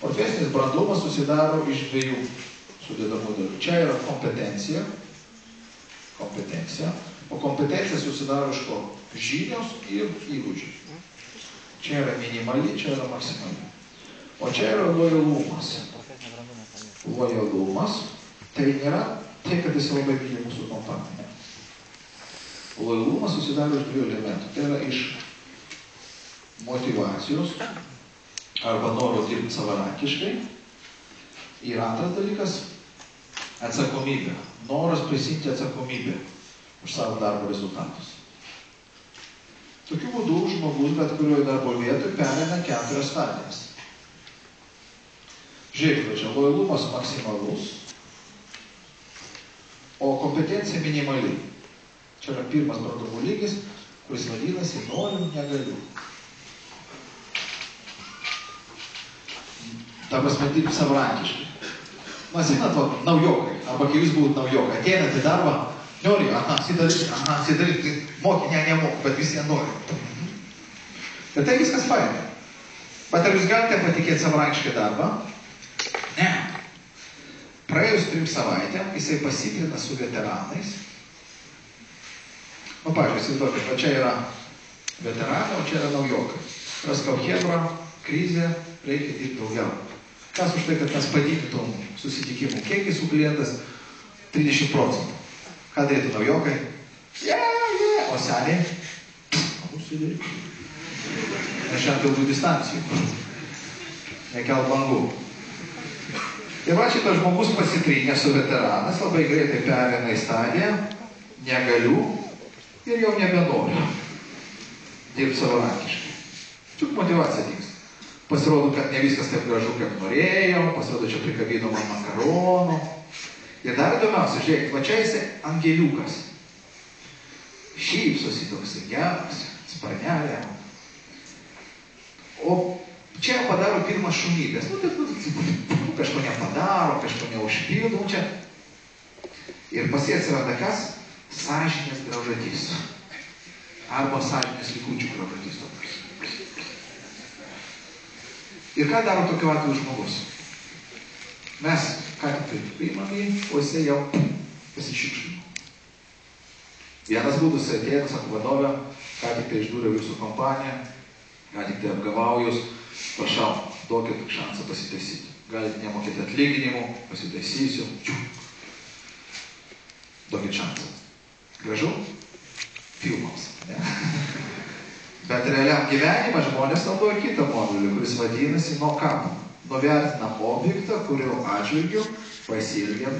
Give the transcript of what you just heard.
Profesinis brandumas susidaro iš dviejų sudedamų dalių. Čia yra kompetencija, o kompetencija susidaro iš ko? Žinios ir įgūdžiai. Čia yra minimali, čia yra maksimali. O čia yra lojalumas. Lojalumas tai nėra tai, kad jis labai myli mūsų kompaniją. Lojalumas susidaro iš dviejų elementų. Tai yra iš motyvacijos arba noro dirbti savarankiškai. Ir antras dalykas – atsakomybė. Noras prisimti atsakomybę už savo darbo rezultatus. Tokiu būdu žmogus bet kurioje darbo vietoje pereina 4 stadijas. Žiūrėkite, čia lojalumas maksimalus, o kompetencija minimali. Čia yra pirmas brandumo lygis, kuris vadinasi noriu, negaliu. Ta prasme, dirbti savarankiškai. Žinot, naujokai, arba kai jūs būtų naujokai, ateinat į darbą, nori, sidaryti, moki, nemoku, bet visi nori. Bet tai viskas faina. Bet ar jūs galite patikėti savarankiškai darbą? Ne. Praėjus 3 savaitėm, jisai pasikrina su veteranais. Pavyzdžiui, įsivaizduokit, va čia yra veteranai, o čia yra naujokai. Raskau hebra, krizė, reikia dirbti daugiau. Kas už tai, kad mes padidintum susitikimų kiekį su klientas 30%. Ką darytų naujokai? O seniai? Nes šiandien daugiau distancijų. Nekelt bangų. Ir va šitas žmogus pasitrynė su veteranas, labai greitai pereina į stadiją, negaliu ir jau nebenoriu dirbti savarankiškai. Tik motyvacija dings. Pasirodo, kad ne viskas taip gražu, kaip norėjau, pasirodo, čia prikabino man makaronų. Ir dar įdomiausia, žiūrėkit, va čia jisai angeliukas. Šypsosi toksai geras, sparnelė. O čia padaro pirmas šunybės. Kažko nepadaro, kažko neužpildo čia. Ir pas jį atsiranda kas? Sąžinės graužatys. Arba sąžinės likučių graužatys. Ir ką daro tokiu atveju žmogus? Mes ką tik tai priimam jį, o jisai jau pasišikšlino. Vienas būdus atėjo, sako vadovė, ką tik tai išdūriau jūsų kompaniją, ką tik tai apgavau jūs, prašau, duokit šansą pasitaisyti. Galite nemokėti atlyginimų, pasitaisysiu. Duokit šansą. Gražu? Filmams. Ne? Bet realiam gyvenimą žmonės naudoja kitą modelį, kuris vadinasi nuo kapo. Nuvertinam objektą, kurio atžvilgiu pasielgiam